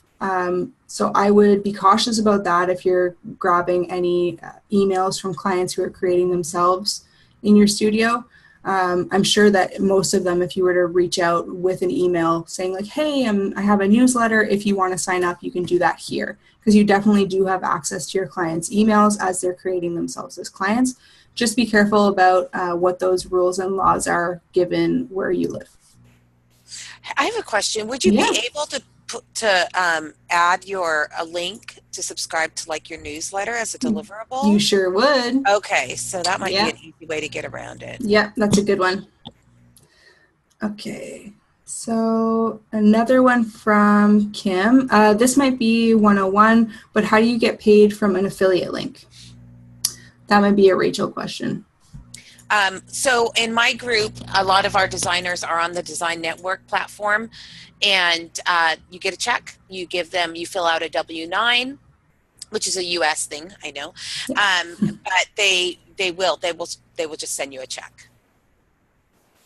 So I would be cautious about that if you're grabbing any emails from clients who are creating themselves in your studio. I'm sure that most of them, if you were to reach out with an email saying like, hey, I have a newsletter, if you want to sign up, you can do that here. Because you definitely do have access to your clients' emails as they're creating themselves as clients. Just be careful about what those rules and laws are given where you live. I have a question. Would you be able to add a link to subscribe to like your newsletter as a deliverable? You sure would. Okay, so that might be an easy way to get around it. Yeah, that's a good one. Okay. So another one from Kim. This might be 101, but how do you get paid from an affiliate link? That might be a Rachel question. So in my group, a lot of our designers are on the Design Network platform, and you get a check. You give them, you fill out a W-9, which is a U.S. thing, I know, Yeah. but they will just send you a check.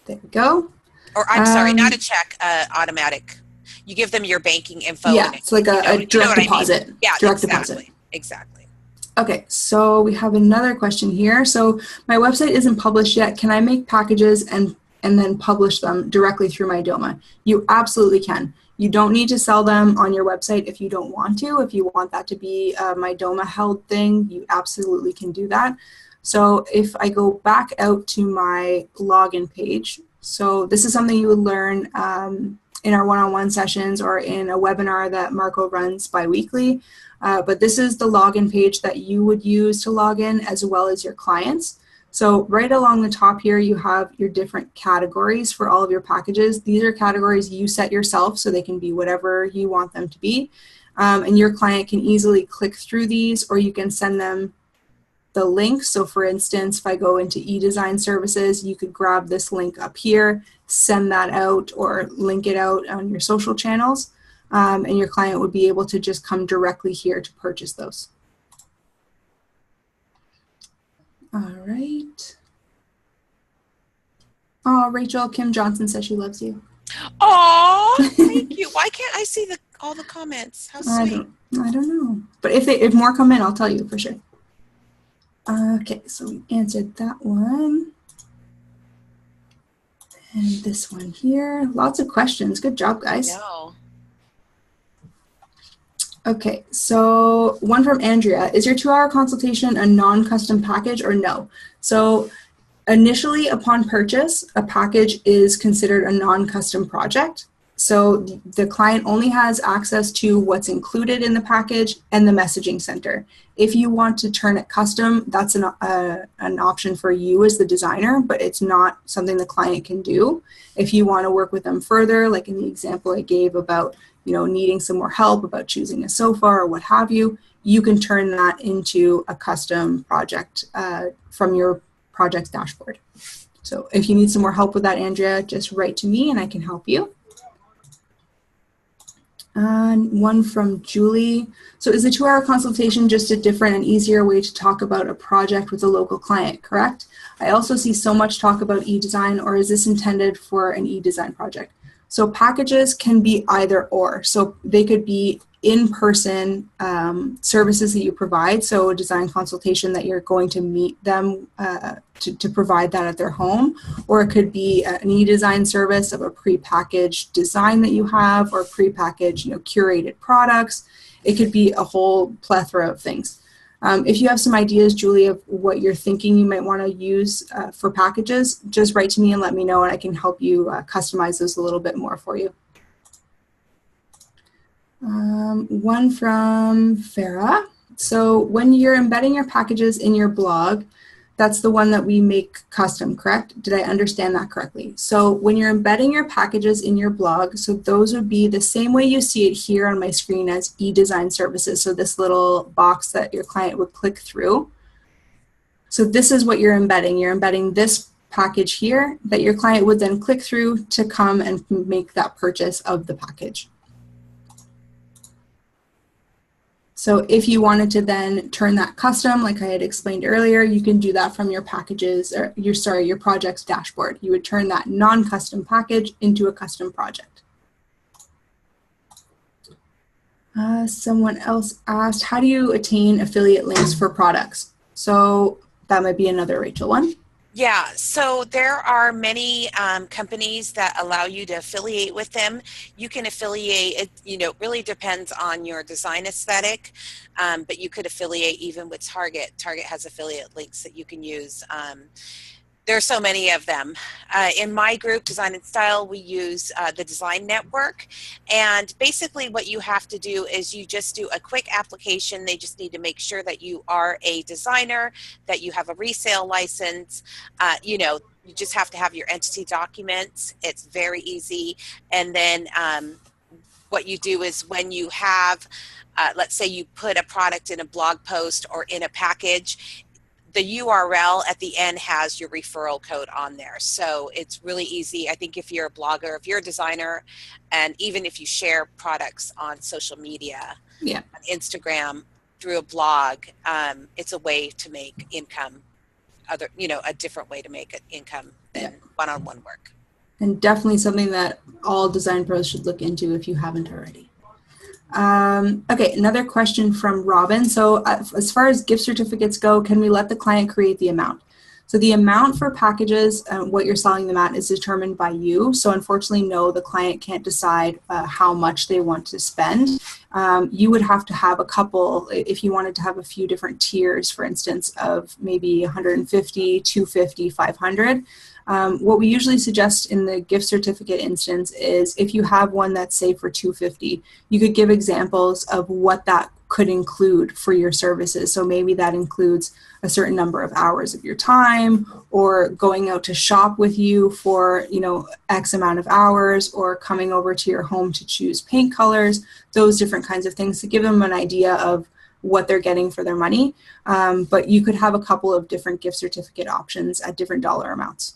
There we go. Or I'm sorry, not a check, automatic. You give them your banking info. Yeah, And it's like a direct deposit. I mean. Yeah, direct exactly. deposit. Exactly. Okay, so we have another question here. So my website isn't published yet. Can I make packages and then publish them directly through Mydoma? You absolutely can. You don't need to sell them on your website if you don't want to. If you want that to be a Mydoma held thing, you absolutely can do that. So if I go back out to my login page, so this is something you would learn in our one-on-one sessions or in a webinar that Marco runs bi-weekly. But this is the login page that you would use to log in, as well as your clients. So right along the top here, you have your different categories for all of your packages. These are categories you set yourself, so they can be whatever you want them to be. And your client can easily click through these, or you can send them the link. So for instance, if I go into eDesign services, you could grab this link up here, send that out, or link it out on your social channels. And your client would be able to just come directly here to purchase those. All right. Oh, Rachel, Kim Johnson says she loves you. Oh, thank you. Why can't I see all the comments? How sweet. I don't know. But if more come in, I'll tell you for sure. Okay, so we answered that one. And this one here. Lots of questions. Good job, guys. No. Okay, so one from Andrea. Is your 2-hour consultation a non-custom package or no? So initially, upon purchase, a package is considered a non-custom project. So the client only has access to what's included in the package and the messaging center. If you want to turn it custom, that's an option for you as the designer, but it's not something the client can do. If you want to work with them further, like in the example I gave about, needing some more help about choosing a sofa or what have you, you can turn that into a custom project from your project's dashboard. So if you need some more help with that, Andrea, just write to me and I can help you. One from Julie. So is the 2-hour consultation just a different and easier way to talk about a project with a local client, correct? I also see so much talk about e-design, or is this intended for an e-design project? So packages can be either or. So they could be in-person services that you provide. So a design consultation that you're going to meet them to provide that at their home, or it could be an e-design service of a pre-packaged design that you have, or pre-packaged, curated products. It could be a whole plethora of things. If you have some ideas, Julie, of what you're thinking you might want to use for packages, just write to me and let me know, and I can help you customize those a little bit more for you. One from Farah. So when you're embedding your packages in your blog, that's the one that we make custom, correct? Did I understand that correctly? So when you're embedding your packages in your blog, so those would be the same way you see it here on my screen as e-design services. So this little box that your client would click through. So this is what you're embedding. You're embedding this package here that your client would then click through to come and make that purchase of the package. So if you wanted to then turn that custom, like I had explained earlier, you can do that from your packages, or your project's dashboard. You would turn that non-custom package into a custom project. Someone else asked, how do you attain affiliate links for products? So that might be another Rachel one. Yeah, so there are many companies that allow you to affiliate with them. You can affiliate, it really depends on your design aesthetic, but you could affiliate even with Target. Target has affiliate links that you can use. There are so many of them. In my group, Design and Style, we use the Design Network. And basically what you have to do is you just do a quick application. They just need to make sure that you are a designer, that you have a resale license. You just have to have your entity documents. It's very easy. And then what you do is when you have, let's say you put a product in a blog post or in a package, the URL at the end has your referral code on there. So it's really easy. I think if you're a blogger, if you're a designer, and even if you share products on social media, Yeah. on Instagram, through a blog, it's a way to make income, a different way to make an income than one-on-one work. And definitely something that all design pros should look into if you haven't already. Okay, another question from Robin. So as far as gift certificates go, can we let the client create the amount? So the amount for packages, what you're selling them at, is determined by you. So unfortunately, no, the client can't decide how much they want to spend. You would have to have a couple, if you wanted to have a few different tiers, for instance, of maybe 150, 250, 500. What we usually suggest in the gift certificate instance is if you have one that's say for 250, you could give examples of what that could include for your services. So maybe that includes a certain number of hours of your time, or going out to shop with you for, X amount of hours, or coming over to your home to choose paint colors, those different kinds of things to give them an idea of what they're getting for their money. But you could have a couple of different gift certificate options at different dollar amounts.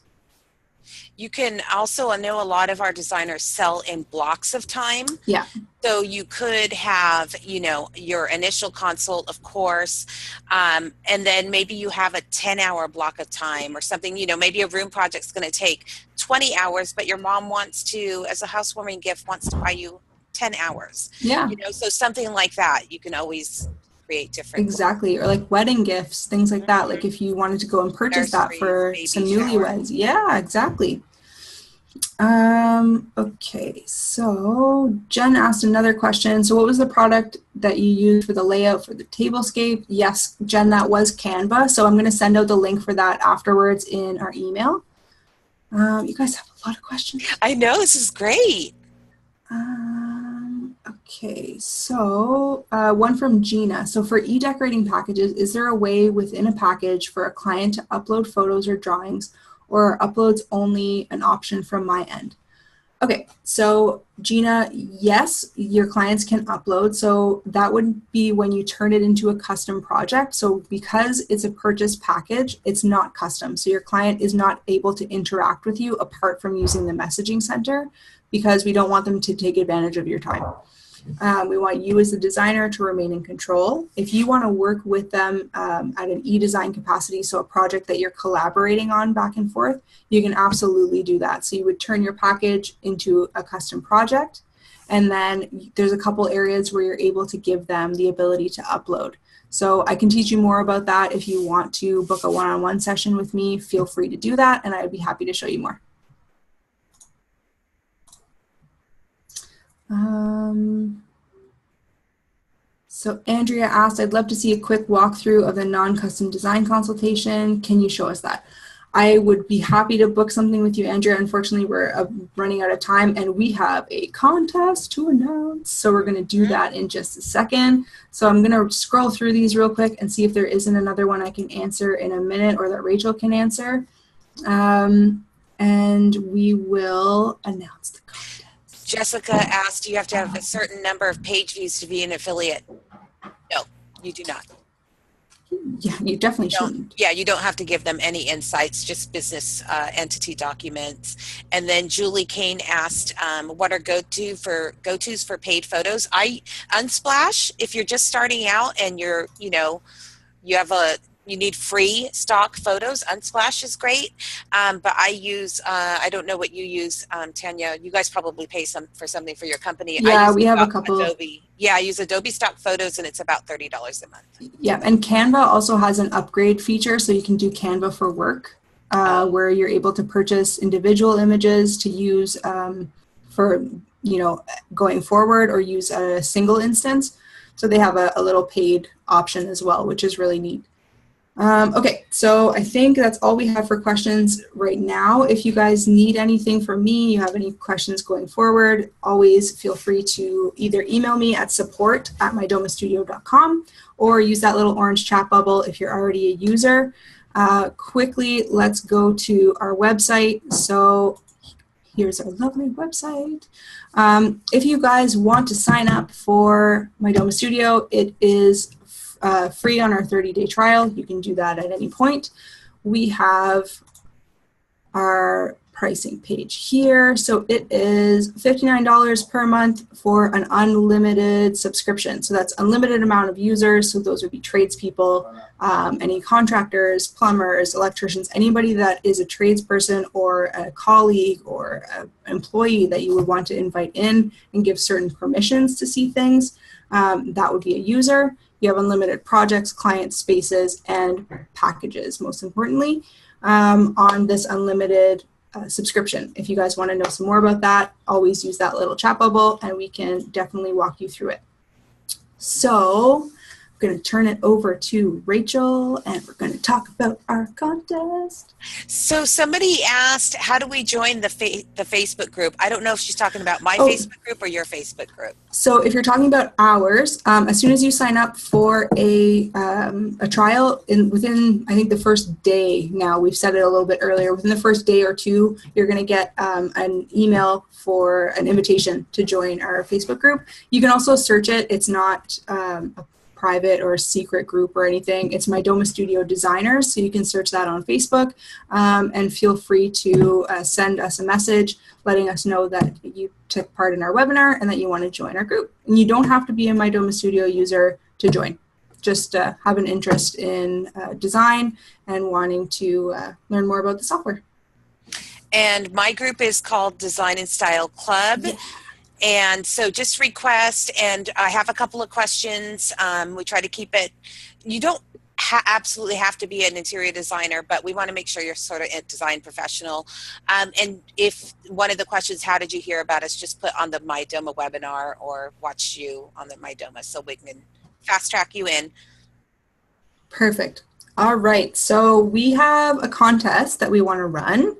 You can also, I know a lot of our designers sell in blocks of time. Yeah. So you could have, your initial consult, of course, and then maybe you have a 10-hour block of time or something. Maybe a room project's going to take 20 hours, but your mom wants to, as a housewarming gift, wants to buy you 10 hours. Yeah. So something like that. You can always create different. Exactly. Or like wedding gifts, things like that. Like if you wanted to go and purchase that for some newlyweds. Yeah, exactly. Okay, so Jen asked another question. So what was the product that you used for the layout for the tablescape? Yes, Jen, that was Canva. So I'm going to send out the link for that afterwards in our email. You guys have a lot of questions. I know, this is great. Okay, so one from Gina. So for e-decorating packages, is there a way within a package for a client to upload photos or drawings, or are uploads only an option from my end? Okay, so Gina, yes, your clients can upload. So that would be when you turn it into a custom project. So because it's a purchase package, it's not custom. So your client is not able to interact with you apart from using the messaging center, because we don't want them to take advantage of your time. We want you as the designer to remain in control. If you want to work with them at an e-design capacity, so a project that you're collaborating on back and forth, you can absolutely do that. So you would turn your package into a custom project, and then there's a couple areas where you're able to give them the ability to upload. So I can teach you more about that. If you want to book a one-on-one session with me, feel free to do that, and I'd be happy to show you more. So Andrea asked, I'd love to see a quick walkthrough of the non-custom design consultation. Can you show us that? I would be happy to book something with you, Andrea. Unfortunately, we're running out of time, and we have a contest to announce. So we're going to do that in just a second. So I'm going to scroll through these real quick and see if there isn't another one I can answer in a minute, or that Rachel can answer. And we will announce the contest. Jessica asked, do you have to have a certain number of page views to be an affiliate? No, you do not. Yeah, you definitely shouldn't. Yeah, you don't have to give them any insights, just business entity documents. And then Julie Kane asked, what are go-tos for paid photos? Unsplash, if you're just starting out and you need free stock photos, Unsplash is great. But I use, I don't know what you use, Tanya. You guys probably pay for something for your company. Yeah, we have a couple. Adobe. Yeah, I use Adobe stock photos, and it's about $30 a month. Yeah, and Canva also has an upgrade feature, so you can do Canva for work, where you're able to purchase individual images to use for, going forward, or use a single instance. So they have a little paid option as well, which is really neat. Okay, so I think that's all we have for questions right now. If you guys need anything from me, you have any questions going forward, always feel free to either email me at support@mydomastudio.com, or use that little orange chat bubble if you're already a user. Quickly, let's go to our website. So here's our lovely website. If you guys want to sign up for Mydoma Studio, it is free on our 30-day trial. You can do that at any point. We have our pricing page here. So it is $59 per month for an unlimited subscription. So that's unlimited amount of users. So those would be tradespeople, any contractors, plumbers, electricians, anybody that is a tradesperson or a colleague or an employee that you would want to invite in and give certain permissions to see things. That would be a user. You have unlimited projects, client spaces, and packages, most importantly, on this unlimited subscription. If you guys want to know some more about that, always use that little chat bubble and we can definitely walk you through it. So I'm going to turn it over to Rachel and we're going to talk about our contest. So somebody asked, how do we join the Facebook group? I don't know if she's talking about my Facebook group or your Facebook group. So if you're talking about ours, as soon as you sign up for a trial, within, I think, the first day now, we've said it a little bit earlier, within the first day or two, you're going to get an email for an invitation to join our Facebook group. You can also search it. It's not a private or a secret group or anything. It's Mydoma Studio Designers, so you can search that on Facebook, and feel free to send us a message letting us know that you took part in our webinar and that you want to join our group. And you don't have to be a Mydoma Studio user to join. Just have an interest in design and wanting to learn more about the software. And my group is called Design and Style Club. Yeah. And so just request, and I have a couple of questions. We try to keep it, you don't absolutely have to be an interior designer, but we want to make sure you're sort of a design professional. And if one of the questions, how did you hear about us, just put on the Mydoma webinar or watch you on the Mydoma so we can fast track you in. Perfect. All right. So we have a contest that we want to run.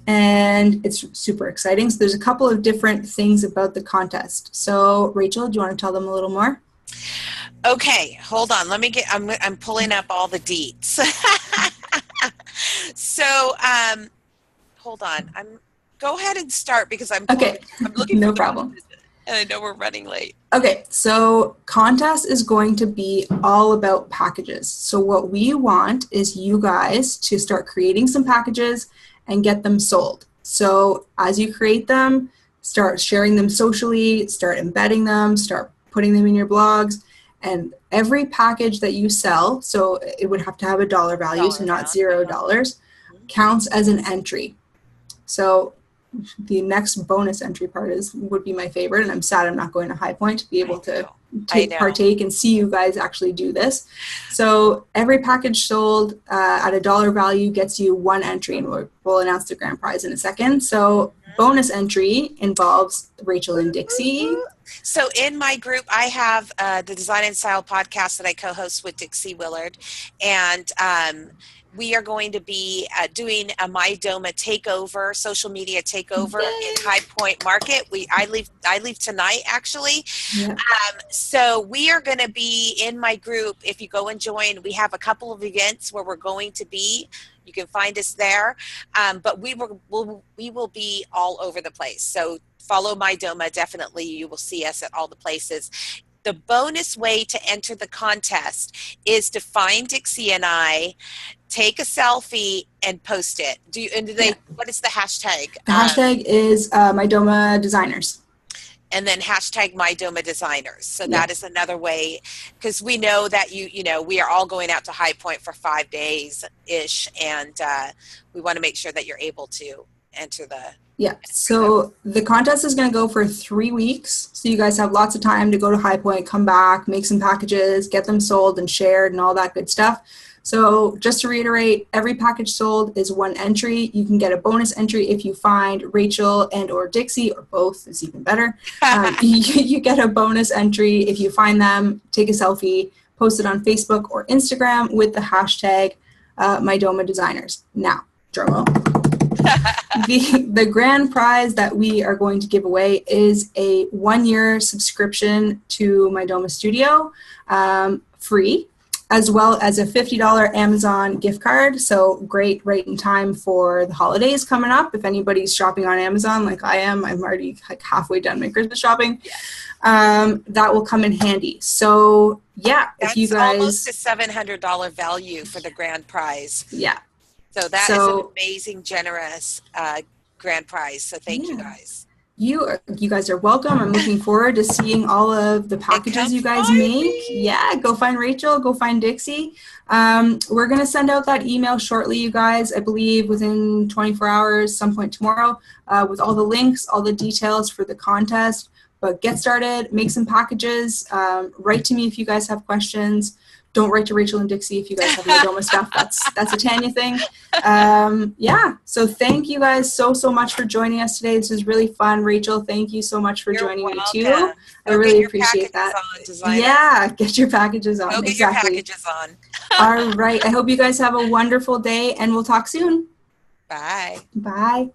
And it's super exciting. So there's a couple of different things about the contest. So Rachel, do you want to tell them a little more? Okay, hold on. Let me get, I'm pulling up all the deets. So, hold on. Go ahead and start because I'm looking no for problem. And I know we're running late. Okay, so contest is going to be all about packages. So what we want is you guys to start creating some packages and get them sold. So as you create them, start sharing them socially, start embedding them, start putting them in your blogs, and every package that you sell, so it would have to have a dollar value, so not $0, counts as an entry. So the next bonus entry part would be my favorite, and I'm sad I'm not going to High Point to be able to partake and see you guys actually do this. So every package sold at a dollar value gets you one entry, and we'll announce the grand prize in a second. So bonus entry involves Rachel and Dixie. So in my group, I have the Design and Style podcast that I co-host with Dixie Willard, and we are going to be doing a Mydoma takeover, social media takeover in High Point Market. I leave tonight, actually. Yeah. So we are going to be in my group. If you go and join, we have a couple of events where we're going to be. You can find us there, but we will be all over the place. So follow Mydoma. Definitely, you will see us at all the places. The bonus way to enter the contest is to find Dixie and I, take a selfie, and post it. What is the hashtag? The hashtag is Mydoma Designers. And then hashtag Mydoma Designers. So that is another way, because we know that we are all going out to High Point for 5 days-ish, and we want to make sure that you're able to enter the... Yeah, so the contest is going to go for 3 weeks. So you guys have lots of time to go to High Point, come back, make some packages, get them sold and shared and all that good stuff. So just to reiterate, every package sold is one entry. You can get a bonus entry if you find Rachel and or Dixie, or both is even better. You get a bonus entry if you find them, take a selfie, post it on Facebook or Instagram with the hashtag Mydoma Designers. Now, drumroll. The grand prize that we are going to give away is a 1-year subscription to Mydoma Studio, free. as well as a $50 Amazon gift card. So great right in time for the holidays coming up. If anybody's shopping on Amazon like I am, I'm already like halfway done my Christmas shopping. That will come in handy. So yeah, if you That's almost guys, a $700 value for the grand prize. yeah. So that is an amazing, generous grand prize. So thank you guys. You guys are welcome. I'm looking forward to seeing all of the packages you guys make. Yeah, go find Rachel, go find Dixie. We're going to send out that email shortly, you guys, I believe within 24 hours, some point tomorrow, with all the links, all the details for the contest. But get started, make some packages, write to me if you guys have questions. Don't write to Rachel and Dixie if you guys have Mydoma stuff. That's a Tanya thing. Yeah, so thank you guys so much for joining us today. This is really fun. Rachel, thank you so much for joining me too. I really appreciate that. Yeah, get your packages on. Go get your packages on. All right, I hope you guys have a wonderful day, and we'll talk soon. Bye. Bye.